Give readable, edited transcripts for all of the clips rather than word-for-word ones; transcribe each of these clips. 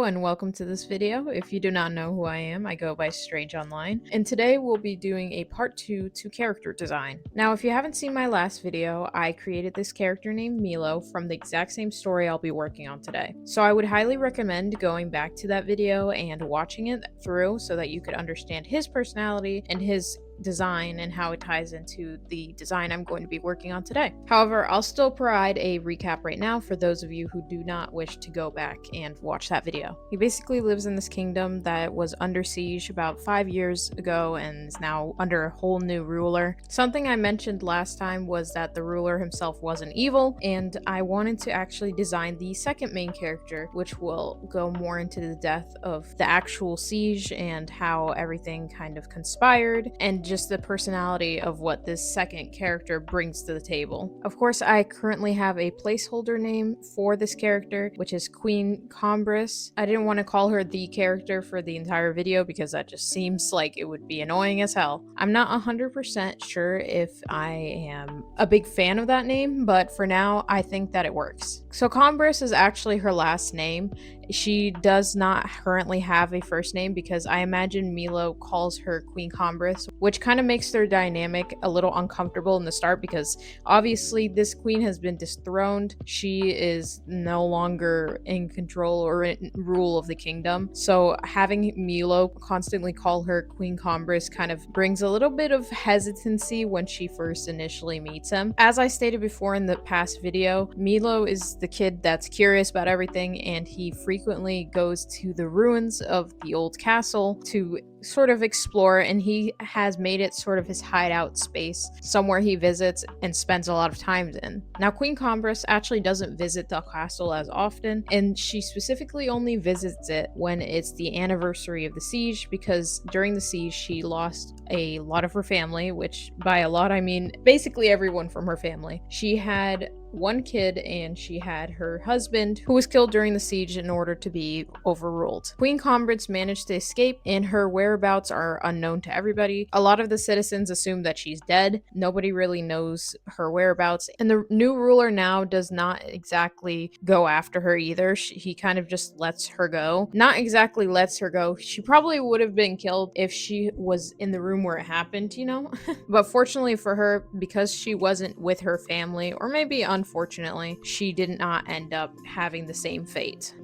and welcome to this video. If you do not know who I am, I go by Strange Online, and today we'll be doing a part 2 to character design. Now, if you haven't seen my last video, I created this character named Milo from the exact same story I'll be working on today. So I would highly recommend going back to that video and watching it through so that you could understand his personality and his design and how it ties into the design I'm going to be working on today. However, I'll still provide a recap right now for those of you who do not wish to go back and watch that video. He basically lives in this kingdom that was under siege about 5 years ago and is now under a whole new ruler. Something I mentioned last time was that the ruler himself wasn't evil, and I wanted to actually design the second main character, which will go more into the depth of the actual siege and how everything kind of conspired, and just the personality of what this second character brings to the table. Of course, I currently have a placeholder name for this character, which is Queen Combris. I didn't want to call her the character for the entire video because that just seems like it would be annoying as hell. I'm not 100% sure if I am a big fan of that name, but for now, I think that it works. So Combris is actually her last name. She does not currently have a first name because I imagine Milo calls her Queen Combris, which kind of makes their dynamic a little uncomfortable in the start because obviously this queen has been dethroned. She is no longer in control or in rule of the kingdom. So having Milo constantly call her Queen Combris kind of brings a little bit of hesitancy when she first initially meets him. As I stated before in the past video, Milo is the kid that's curious about everything, and he frequently goes to the ruins of the old castle to sort of explore, and he has made it sort of his hideout space, somewhere he visits and spends a lot of time in. Now, Queen Combris actually doesn't visit the castle as often, and she specifically only visits it when it's the anniversary of the siege, because during the siege she lost a lot of her family, which by a lot I mean basically everyone from her family. She had one kid and she had her husband, who was killed during the siege in order to be overruled. Queen Combris managed to escape, and her whereabouts are unknown to everybody. A lot of the citizens assume that she's dead. Nobody really knows her whereabouts, and the new ruler now does not exactly go after her either. He kind of just lets her go. Not exactly lets her go. She probably would have been killed if she was in the room where it happened, you know? But fortunately for her, because she wasn't with her family, or maybe unfortunately, she did not end up having the same fate.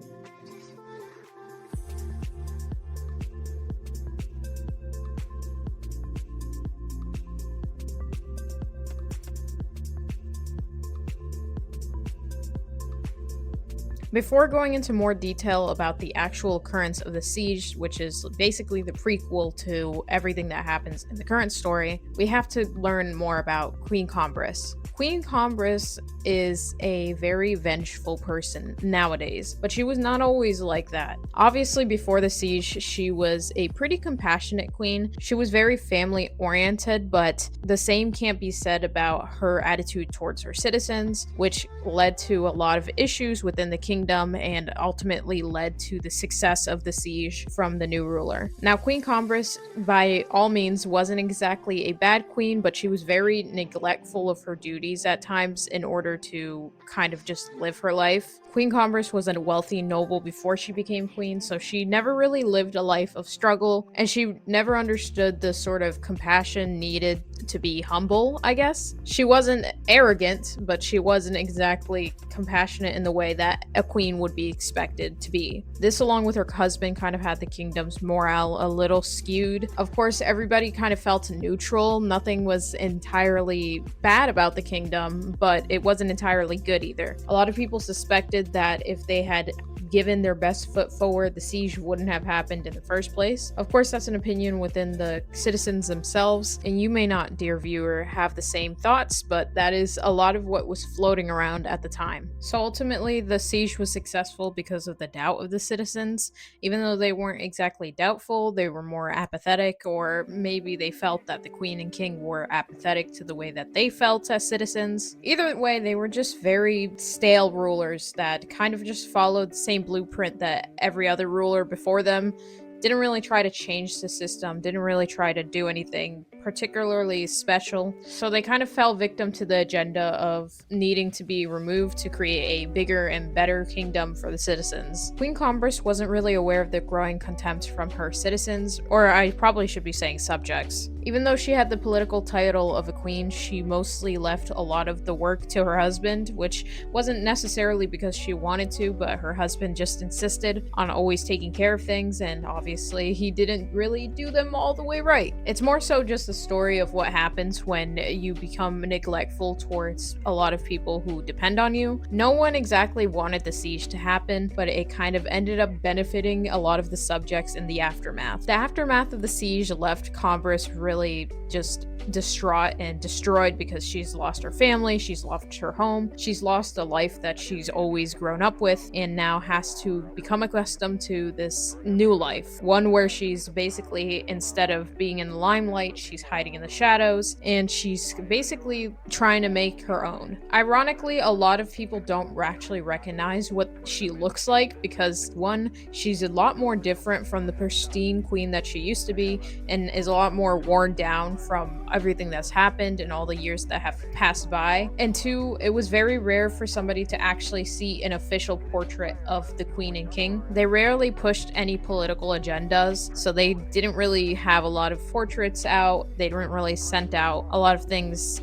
Before going into more detail about the actual occurrence of the siege, which is basically the prequel to everything that happens in the current story, we have to learn more about Queen Combris. Queen Combris is a very vengeful person nowadays, but she was not always like that. Obviously, before the siege, she was a pretty compassionate queen. She was very family-oriented, but the same can't be said about her attitude towards her citizens, which led to a lot of issues within the kingdom and ultimately led to the success of the siege from the new ruler. Now, Queen Combris, by all means, wasn't exactly a bad queen, but she was very neglectful of her duties at times in order to kind of just live her life. Queen Combris was a wealthy noble before she became queen, so she never really lived a life of struggle, and she never understood the sort of compassion needed to be humble, I guess. She wasn't arrogant, but she wasn't exactly compassionate in the way that a queen would be expected to be. This, along with her husband, kind of had the kingdom's morale a little skewed. Of course, everybody kind of felt neutral. Nothing was entirely bad about the kingdom, but it wasn't entirely good either. A lot of people suspected that if they had given their best foot forward, the siege wouldn't have happened in the first place. Of course, that's an opinion within the citizens themselves, and you may not, dear viewer, have the same thoughts, but that is a lot of what was floating around at the time. So ultimately, the siege was successful because of the doubt of the citizens. Even though they weren't exactly doubtful, they were more apathetic, or maybe they felt that the queen and king were apathetic to the way that they felt as citizens. Either way, they were just very stale rulers that kind of just followed the same blueprint that every other ruler before them. Didn't really try to change the system, didn't really try to do anything particularly special, so they kind of fell victim to the agenda of needing to be removed to create a bigger and better kingdom for the citizens. Queen Combris wasn't really aware of the growing contempt from her citizens, or I probably should be saying subjects. Even though she had the political title of a queen, she mostly left a lot of the work to her husband, which wasn't necessarily because she wanted to, but her husband just insisted on always taking care of things, and obviously he didn't really do them all the way right. It's more so just a story of what happens when you become neglectful towards a lot of people who depend on you. No one exactly wanted the siege to happen, but it kind of ended up benefiting a lot of the subjects in the aftermath. The aftermath of the siege left Combris really just distraught and destroyed because she's lost her family, she's lost her home, she's lost a life that she's always grown up with, and now has to become accustomed to this new life. One where she's basically, instead of being in the limelight, she's hiding in the shadows, and she's basically trying to make her own. Ironically, a lot of people don't actually recognize what she looks like because, one, she's a lot more different from the pristine queen that she used to be, and is a lot more worn down from everything that's happened and all the years that have passed by. And two, it was very rare for somebody to actually see an official portrait of the queen and king. They rarely pushed any political agendas, so they didn't really have a lot of portraits out. They didn't really send out a lot of things,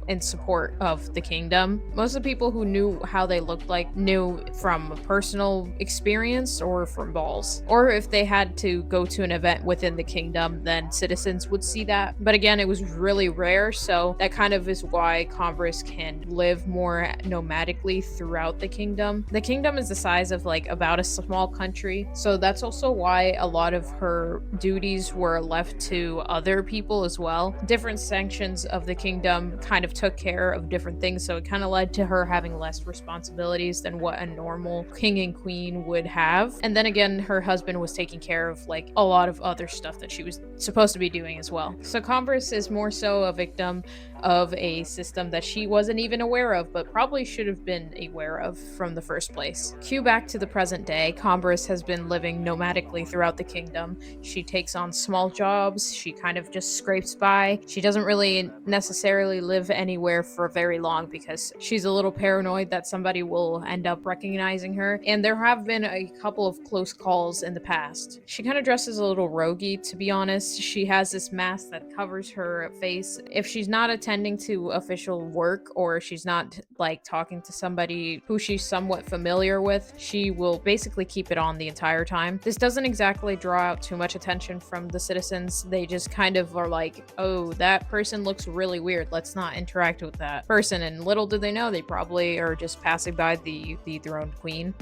in support of the kingdom. Most of the people who knew how they looked like knew from personal experience or from balls. Or if they had to go to an event within the kingdom, then citizens would see that. But again, it was really rare, so that kind of is why Combris can live more nomadically throughout the kingdom. The kingdom is the size of about a small country, so that's also why a lot of her duties were left to other people as well. Different sections of the kingdom kind of took care of different things, so it kind of led to her having less responsibilities than what a normal king and queen would have. And then again, her husband was taking care of a lot of other stuff that she was supposed to be doing as well. So Combris is more so a victim of a system that she wasn't even aware of, but probably should have been aware of from the first place. Cue back to the present day. Combris has been living nomadically throughout the kingdom. She takes on small jobs, she kind of just scrapes by. She doesn't really necessarily live anywhere for very long because she's a little paranoid that somebody will end up recognizing her, and there have been a couple of close calls in the past. She kind of dresses a little roguey, to be honest. She has this mask that covers her face. If she's not attending to official work, or she's not talking to somebody who she's somewhat familiar with, she will basically keep it on the entire time. This doesn't exactly draw out too much attention from the citizens. They just kind of are like, oh, that person looks really weird, let's not interact with that person. And little do they know, they probably are just passing by the dethroned queen.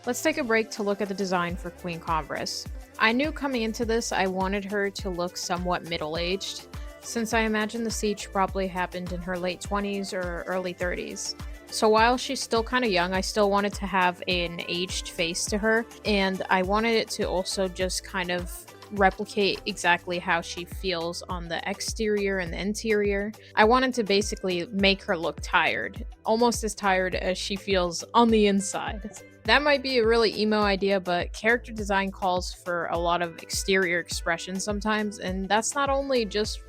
Let's take a break to look at the design for Queen Combris. I knew coming into this I wanted her to look somewhat middle-aged, since I imagine the siege probably happened in her late 20s or early 30s. So while she's still kind of young, I still wanted to have an aged face to her, and I wanted it to also just kind of replicate exactly how she feels on the exterior and the interior. I wanted to basically make her look tired, almost as tired as she feels on the inside. That might be a really emo idea, but character design calls for a lot of exterior expression sometimes, and that's not only just,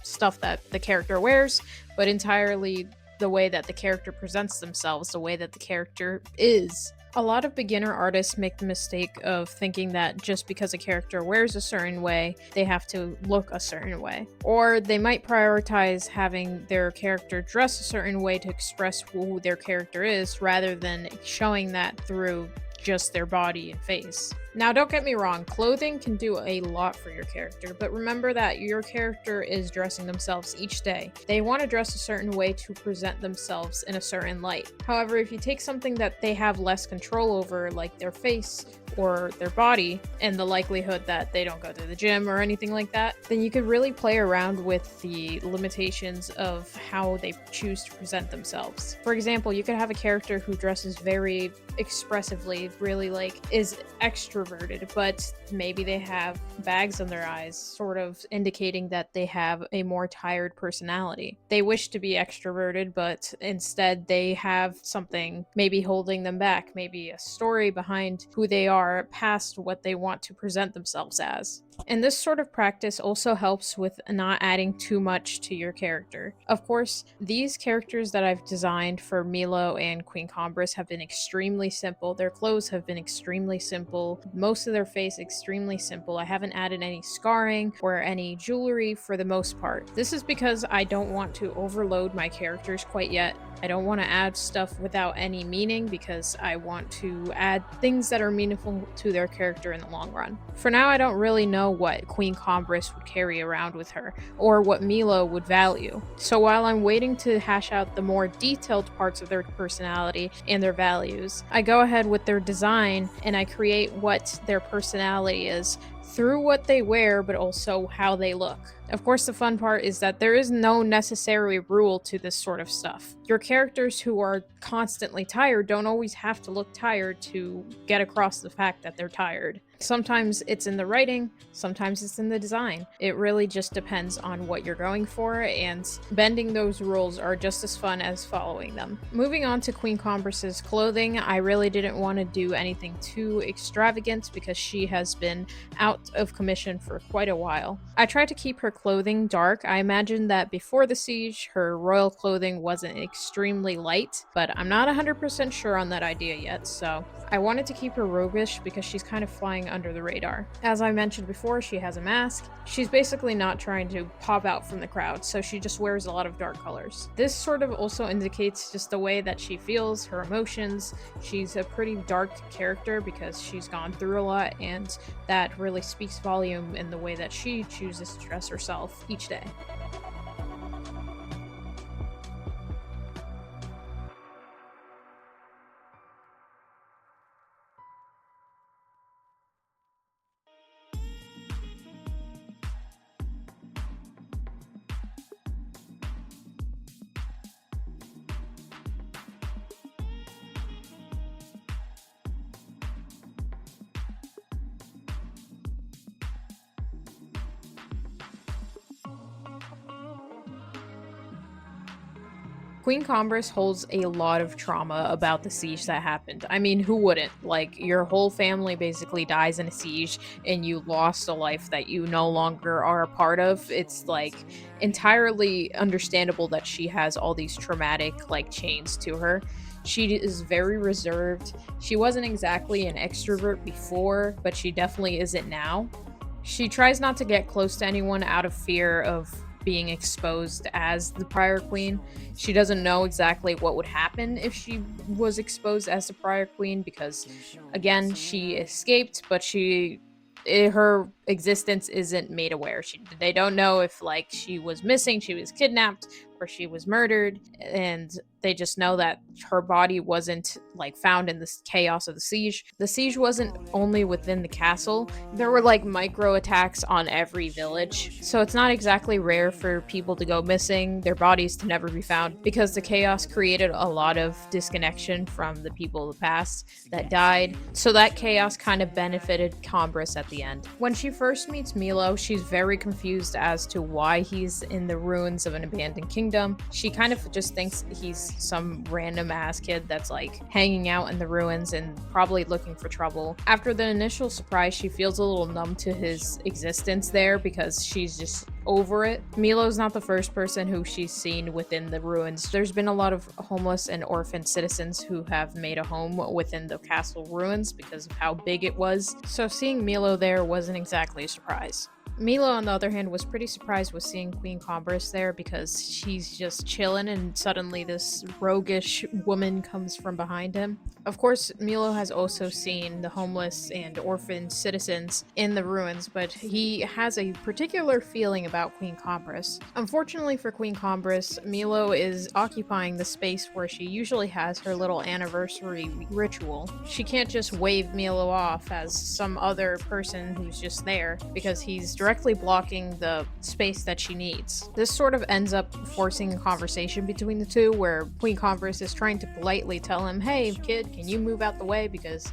stuff that the character wears, but entirely the way that the character presents themselves, the way that the character is. A lot of beginner artists make the mistake of thinking that just because a character wears a certain way, they have to look a certain way. Or they might prioritize having their character dress a certain way to express who their character is, rather than showing that through just their body and face. Now, don't get me wrong, clothing can do a lot for your character, but remember that your character is dressing themselves each day. They want to dress a certain way to present themselves in a certain light. However, if you take something that they have less control over, like their face or their body, and the likelihood that they don't go to the gym or anything like that, then you could really play around with the limitations of how they choose to present themselves. For example, you could have a character who dresses very expressively, really is extroverted, but maybe they have bags under their eyes, sort of indicating that they have a more tired personality. They wish to be extroverted, but instead they have something maybe holding them back, maybe a story behind who they are past what they want to present themselves as. And this sort of practice also helps with not adding too much to your character. Of course, these characters that I've designed for Milo and Queen Combris have been extremely simple. Their clothes have been extremely simple. Most of their face extremely simple. I haven't added any scarring or any jewelry for the most part. This is because I don't want to overload my characters quite yet. I don't want to add stuff without any meaning because I want to add things that are meaningful to their character in the long run. For now, I don't really know what Queen Combris would carry around with her or what Milo would value. So while I'm waiting to hash out the more detailed parts of their personality and their values, I go ahead with their design and I create what their personality is through what they wear, but also how they look. Of course, the fun part is that there is no necessary rule to this sort of stuff. Your characters who are constantly tired don't always have to look tired to get across the fact that they're tired. Sometimes it's in the writing, sometimes it's in the design. It really just depends on what you're going for, and bending those rules are just as fun as following them. Moving on to Queen Combris's clothing, I really didn't want to do anything too extravagant because she has been out of commission for quite a while. I tried to keep her clothing dark. I imagine that before the siege, her royal clothing wasn't extremely light, but I'm not 100% sure on that idea yet, so I wanted to keep her roguish because she's kind of flying under the radar. As I mentioned before, she has a mask. She's basically not trying to pop out from the crowd, so she just wears a lot of dark colors. This sort of also indicates just the way that she feels, her emotions. She's a pretty dark character because she's gone through a lot, and that really speaks volume in the way that she chooses to dress herself each day. Queen Combris holds a lot of trauma about the siege that happened. I mean, who wouldn't? Like, your whole family basically dies in a siege and you lost a life that you no longer are a part of. It's like entirely understandable that she has all these traumatic chains to her. She is very reserved. She wasn't exactly an extrovert before, but she definitely isn't now. She tries not to get close to anyone out of fear of being exposed as the prior queen. She doesn't know exactly what would happen if she was exposed as the prior queen because, again, she escaped, but her existence isn't made aware. They don't know if she was missing, she was kidnapped, or she was murdered, and they just know that her body wasn't found in this chaos of the siege. The siege wasn't only within the castle. There were micro attacks on every village. So it's not exactly rare for people to go missing, their bodies to never be found, because the chaos created a lot of disconnection from the people of the past that died. So that chaos kind of benefited Combris at the end. When she first meets Milo, she's very confused as to why he's in the ruins of an abandoned kingdom. She kind of just thinks he's some random ass kid that's hanging out in the ruins and probably looking for trouble. After the initial surprise, she feels a little numb to his existence there because she's just over it. Milo's not the first person who she's seen within the ruins. There's been a lot of homeless and orphaned citizens who have made a home within the castle ruins because of how big it was. So seeing Milo there wasn't exactly a surprise. Milo, on the other hand, was pretty surprised with seeing Queen Combris there because she's just chilling and suddenly this roguish woman comes from behind him. Of course, Milo has also seen the homeless and orphan citizens in the ruins, but he has a particular feeling about Queen Combris. Unfortunately for Queen Combris, Milo is occupying the space where she usually has her little anniversary ritual. She can't just wave Milo off as some other person who's just there because he's directly blocking the space that she needs. This sort of ends up forcing a conversation between the two where Queen Combris is trying to politely tell him, "Hey kid, can you move out the way because,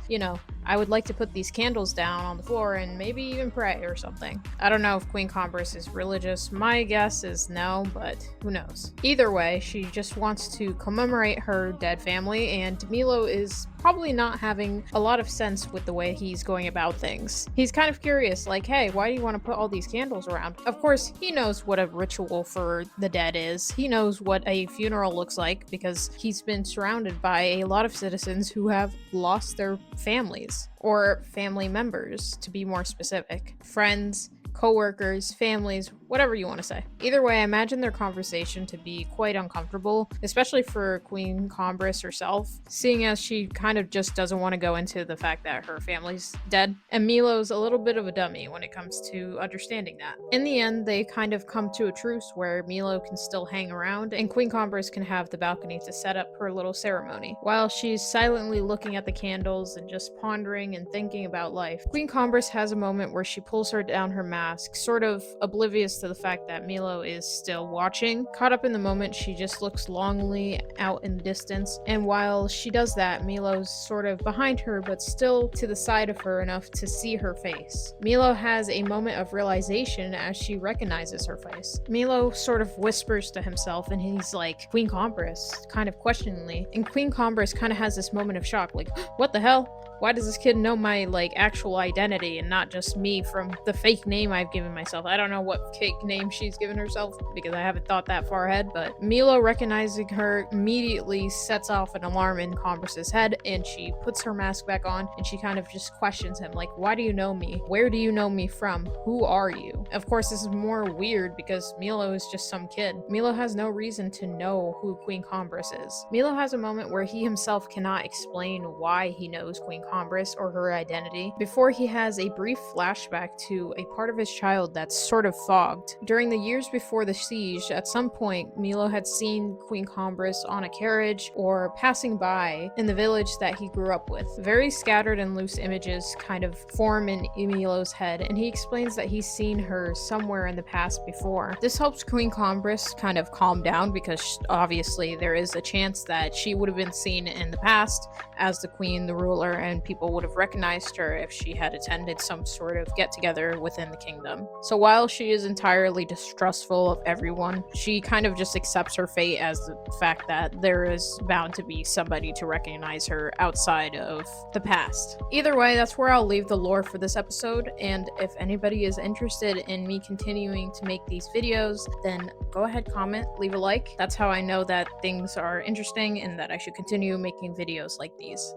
I would like to put these candles down on the floor and maybe even pray or something." I don't know if Queen Combris is religious. My guess is no, but who knows. Either way, she just wants to commemorate her dead family, and Milo is probably not having a lot of sense with the way he's going about things. He's kind of curious, like, hey, why do you want to put all these candles around? Of course, he knows what a ritual for the dead is. He knows what a funeral looks like because he's been surrounded by a lot of citizens who have lost their families, or family members, to be more specific. Friends, co-workers, families, whatever you want to say. Either way, I imagine their conversation to be quite uncomfortable, especially for Queen Combris herself, seeing as she kind of just doesn't want to go into the fact that her family's dead, and Milo's a little bit of a dummy when it comes to understanding that. In the end, they kind of come to a truce where Milo can still hang around, and Queen Combris can have the balcony to set up her little ceremony. While she's silently looking at the candles and just pondering and thinking about life, Queen Combris has a moment where she pulls her down her mask, sort of oblivious to the fact that Milo is still watching. Caught up in the moment, she just looks longingly out in the distance, and while she does that, Milo's sort of behind her but still to the side of her enough to see her face. Milo has a moment of realization as she recognizes her face. Milo sort of whispers to himself and he's like, "Queen Combris," kind of questioningly, and Queen Combris kind of has this moment of shock, like, what the hell? Why does this kid know my, actual identity and not just me from the fake name I've given myself? I don't know what fake name she's given herself because I haven't thought that far ahead, but Milo, recognizing her, immediately sets off an alarm in Combris's head, and she puts her mask back on and she kind of just questions him, like, why do you know me? Where do you know me from? Who are you? Of course, this is more weird because Milo is just some kid. Milo has no reason to know who Queen Combris is. Milo has a moment where he himself cannot explain why he knows Queen Combris or her identity, before he has a brief flashback to a part of his child that's sort of fogged. During the years before the siege, at some point, Milo had seen Queen Combris on a carriage or passing by in the village that he grew up with. Very scattered and loose images kind of form in Milo's head, and he explains that he's seen her somewhere in the past before. This helps Queen Combris kind of calm down because obviously there is a chance that she would have been seen in the past as the queen, the ruler, and people would have recognized her if she had attended some sort of get-together within the kingdom. So while she is entirely distrustful of everyone, she kind of just accepts her fate as the fact that there is bound to be somebody to recognize her outside of the past. Either way, that's where I'll leave the lore for this episode, and if anybody is interested in me continuing to make these videos, then go ahead, comment, leave a like. That's how I know that things are interesting and that I should continue making videos like these.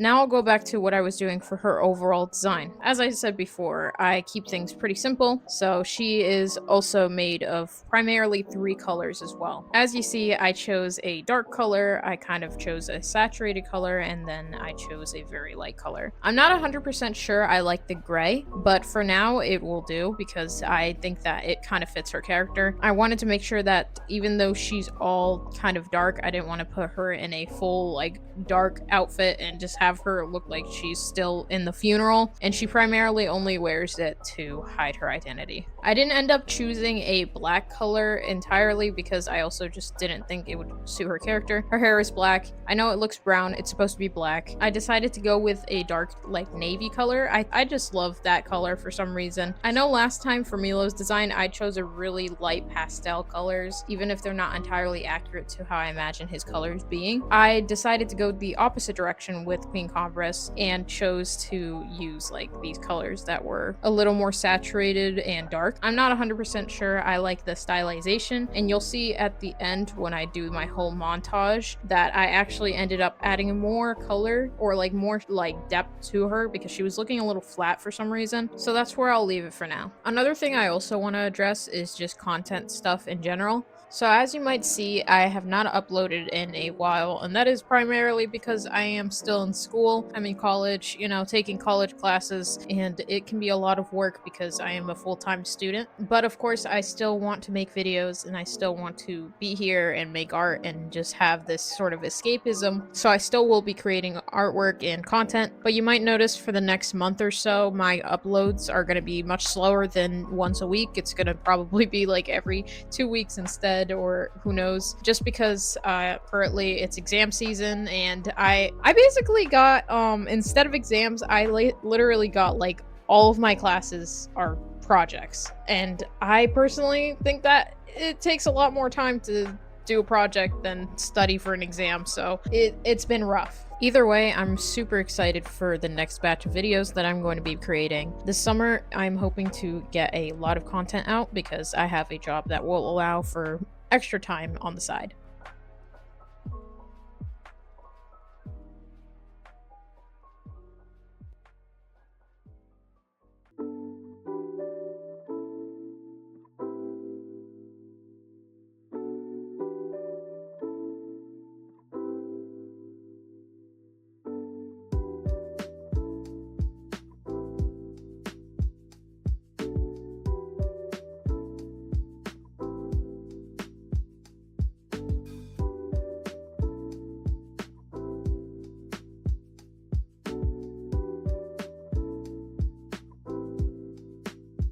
Now I'll go back to what I was doing for her overall design. As I said before, I keep things pretty simple, so she is also made of primarily 3 colors as well. As you see, I chose a dark color, I kind of chose a saturated color, and then I chose a very light color. I'm not 100% sure I like the gray, but for now it will do because I think that it kind of fits her character. I wanted to make sure that even though she's all kind of dark, I didn't want to put her in a full dark outfit and just have her look like she's still in the funeral, and she primarily only wears it to hide her identity. I didn't end up choosing a black color entirely because I also just didn't think it would suit her character. Her hair is black. I know it looks brown. It's supposed to be black. I decided to go with a dark navy color. I just love that color for some reason. I know last time for Milo's design I chose a really light pastel colors, even if they're not entirely accurate to how I imagine his colors being. I decided to go the opposite direction with Queen copy and compress and chose to use like these colors that were a little more saturated and dark. I'm not 100% sure I like the stylization, and you'll see at the end when I do my whole montage that I actually ended up adding more color or like more like depth to her because she was looking a little flat for some reason. So that's where I'll leave it for now. Another thing I also want to address is just content stuff in general. So as you might see, I have not uploaded in a while, and that is primarily because I am still in school. I'm in college, you know, taking college classes, and it can be a lot of work because I am a full-time student. But of course, I still want to make videos, and I still want to be here and make art and just have this sort of escapism. So I still will be creating artwork and content, but you might notice for the next month or so, my uploads are going to be much slower than once a week. It's going to probably be like every 2 weeks instead, or who knows, just because currently it's exam season, and I basically got instead of exams, I literally got like all of my classes are projects, and I personally think that it takes a lot more time to do a project than study for an exam, so it's been rough. Either way, I'm super excited for the next batch of videos that I'm going to be creating. This summer, I'm hoping to get a lot of content out because I have a job that will allow for extra time on the side.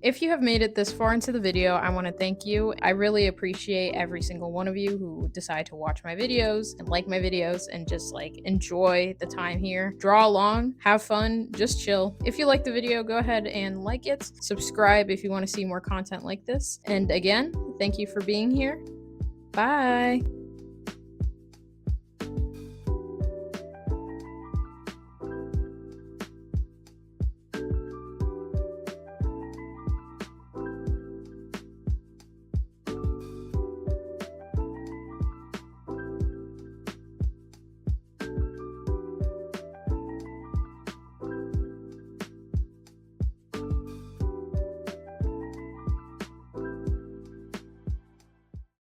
If you have made it this far into the video, I want to thank you. I really appreciate every single one of you who decide to watch my videos and like my videos and just like enjoy the time here. Draw along, have fun, just chill. If you like the video, go ahead and like it. Subscribe if you want to see more content like this. And again, thank you for being here. Bye.